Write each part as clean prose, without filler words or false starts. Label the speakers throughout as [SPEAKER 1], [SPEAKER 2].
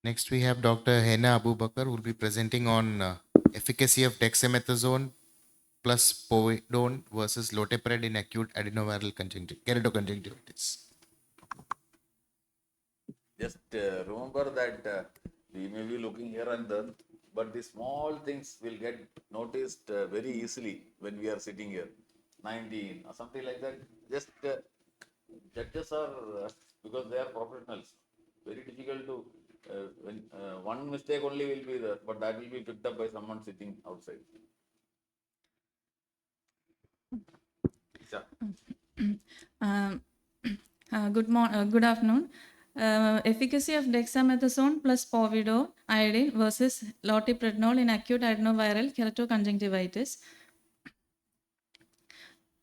[SPEAKER 1] Next, we have Dr. Henna Aboobaker, who will be presenting on efficacy of dexamethasone plus povidone versus loteprednol in acute adenoviral keratoconjunctivitis.
[SPEAKER 2] Just remember that we may be looking here and there, but the small things will get noticed very easily when we are sitting here. 19 or something like that. Just judges are, because they are professionals, very difficult to, one mistake only will be there, but that will be picked up by someone sitting outside.
[SPEAKER 3] Um, good afternoon. Efficacy of dexamethasone plus povidone iodine versus loteprednol in acute adenoviral keratoconjunctivitis.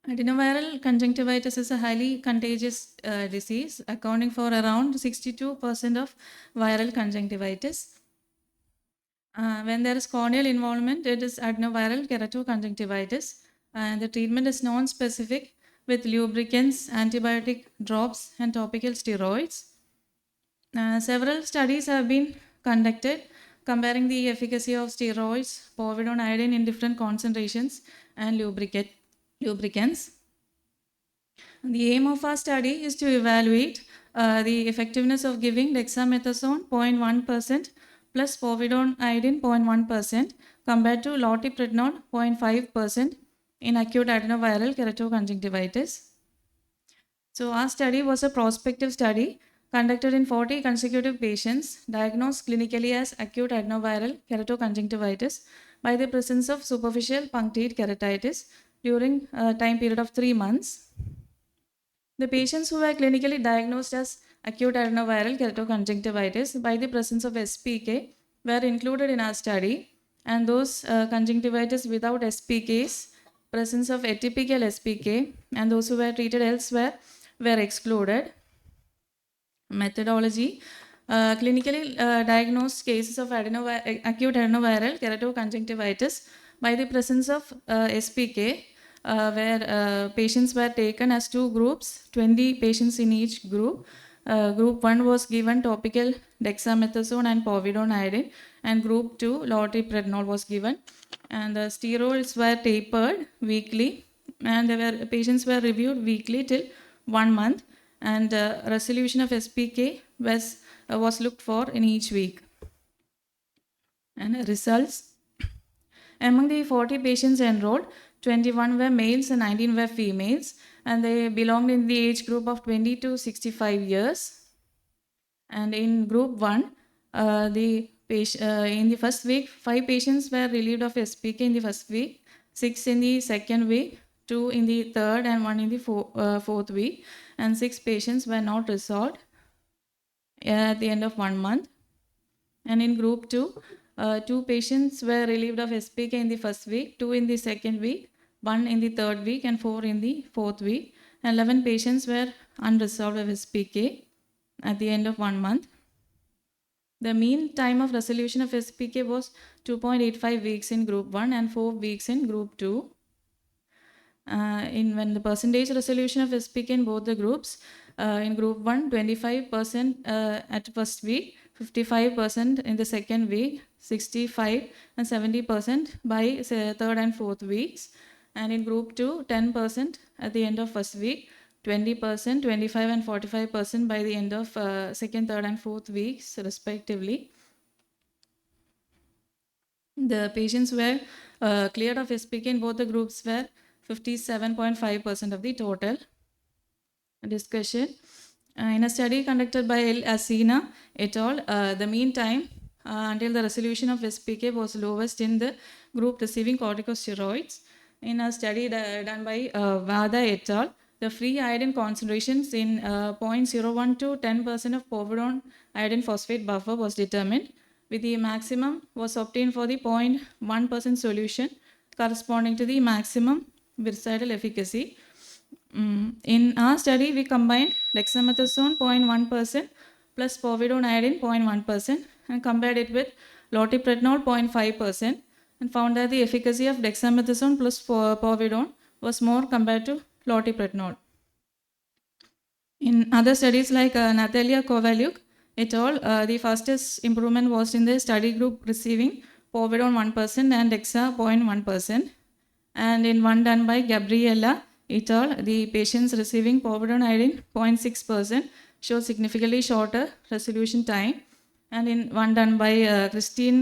[SPEAKER 3] Adenoviral conjunctivitis is a highly contagious disease, accounting for around 62% of viral conjunctivitis. When there is corneal involvement, it is adenoviral keratoconjunctivitis, and the treatment is non-specific with lubricants, antibiotic drops, and topical steroids. Several studies have been conducted comparing the efficacy of steroids, povidone iodine in different concentrations, and lubricants. The aim of our study is to evaluate the effectiveness of giving dexamethasone 0.1% plus povidone iodine 0.1% compared to loteprednol 0.5% in acute adenoviral keratoconjunctivitis. So our study was a prospective study conducted in 40 consecutive patients diagnosed clinically as acute adenoviral keratoconjunctivitis by the presence of superficial punctate keratitis during a time period of 3 months. The patients who were clinically diagnosed as acute adenoviral keratoconjunctivitis by the presence of SPK were included in our study, and those conjunctivitis without SPKs, presence of atypical SPK, and those who were treated elsewhere were excluded. Methodology. Clinically diagnosed cases of acute adenoviral keratoconjunctivitis by the presence of SPK, where patients were taken as two groups, 20 patients in each group. Group 1 was given topical dexamethasone and povidone iodine, and group 2 loteprednol was given, and the steroids were tapered weekly, and patients were reviewed weekly till 1 month, and resolution of SPK was looked for in each week. And results: among the 40 patients enrolled, 21 were males and 19 were females, and they belonged in the age group of 20 to 65 years. And in group 1, in the first week, 5 patients were relieved of SPK in the first week, 6 in the second week, 2 in the third, and 1 in the fourth week, and 6 patients were not resolved at the end of 1 month. And in group 2, 2 patients were relieved of SPK in the first week, 2 in the second week, 1 in the third week, and 4 in the fourth week. And 11 patients were unresolved of SPK at the end of 1 month. The mean time of resolution of SPK was 2.85 weeks in group 1 and 4 weeks in group 2. When the percentage resolution of SPK in both the groups, in group 1, 25% at first week, 55% in the second week, 65 and 70% by third and fourth weeks. And in group 2, 10% at the end of first week, 20%, 25 and 45% by the end of second, third and fourth weeks respectively. The patients were cleared of SPK in both the groups were 57.5% of the total. Discussion. In a study conducted by L. Asina et al., the mean time until the resolution of SPK was lowest in the group receiving corticosteroids. In a study done by Vada et al., the free iodine concentrations in 0.01 to 10% of povidone iodine phosphate buffer was determined, with the maximum was obtained for the 0.1% solution corresponding to the maximum virucidal efficacy. In our study, we combined dexamethasone 0.1% plus povidone iodine 0.1% and compared it with loteprednol 0.5% and found that the efficacy of dexamethasone plus povidone was more compared to loteprednol. In other studies like Natalia Kovalyuk et al. The fastest improvement was in the study group receiving povidone 1% and dexa 0.1%. And in one done by Gabriella et al., the patients receiving povidone iodine 0.6% show significantly shorter resolution time. And in one done by Christine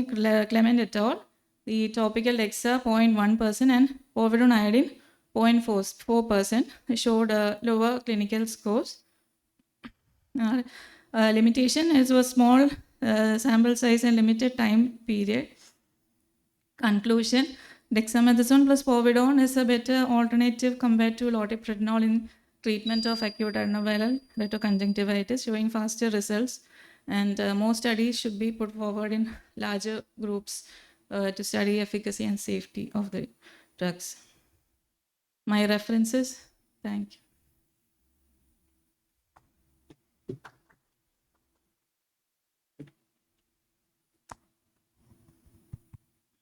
[SPEAKER 3] Clement et al., the topical dexa 0.1% and povidone iodine 0.4% showed lower clinical scores. Limitation is a small sample size and limited time period. Conclusion: Dexamethasone plus povidone is a better alternative compared to Loteprednol in treatment of acute adenoviral retroconjunctivitis, showing faster results. And more studies should be put forward in larger groups to study efficacy and safety of the drugs. My references. Thank you.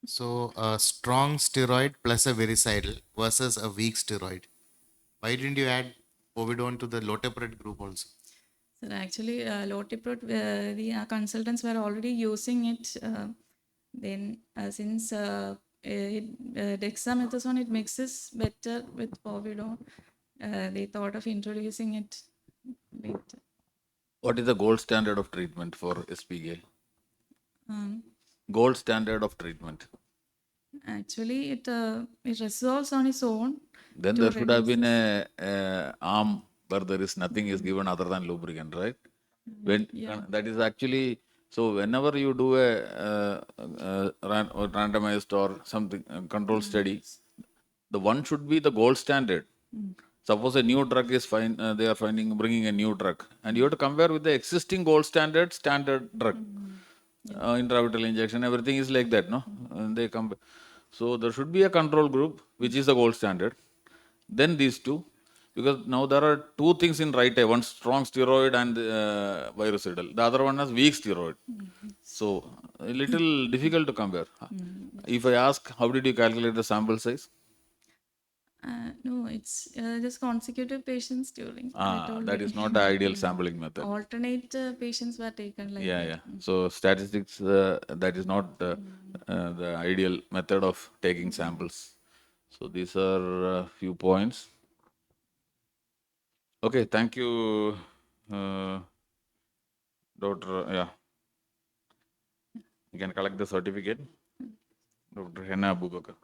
[SPEAKER 1] So a strong steroid plus a vericidal versus a weak steroid. Why didn't you add povidone to the lotepred group also?
[SPEAKER 3] So actually, Loteprot, the consultants were already using it. Then since dexamethasone, it mixes better with povidone. They thought of introducing it later.
[SPEAKER 2] What is the gold standard of treatment for SPK?
[SPEAKER 3] Um,
[SPEAKER 2] Gold standard of treatment.
[SPEAKER 3] Actually, it resolves on its own.
[SPEAKER 2] Then
[SPEAKER 3] to
[SPEAKER 2] there should have been
[SPEAKER 3] reduce-
[SPEAKER 2] a arm where there is nothing is given other than lubricant, right? When
[SPEAKER 3] Yeah.
[SPEAKER 2] that is actually so. Whenever you do a or randomized or something control study, the one should be the gold standard. Suppose a new drug is they are bringing a new drug, and you have to compare with the existing gold standard drug. Intravitreal injection, everything is like that, no? And they come. So there should be a control group, which is the gold standard. Then these two, because now there are two things in right eye: one strong steroid and virucidal. The other one has weak steroid. So a little difficult to compare. If I ask, how did you calculate the sample size?
[SPEAKER 3] No, it's just consecutive patients during. I told
[SPEAKER 2] That
[SPEAKER 3] you.
[SPEAKER 2] is not the ideal sampling method.
[SPEAKER 3] Alternate patients were taken like
[SPEAKER 2] Yeah,
[SPEAKER 3] that.
[SPEAKER 2] yeah. So statistics, that is not the ideal method of taking samples. So these are few points. Okay, thank you, Dr. Yeah, you can collect the certificate, Dr. Henna Aboobaker.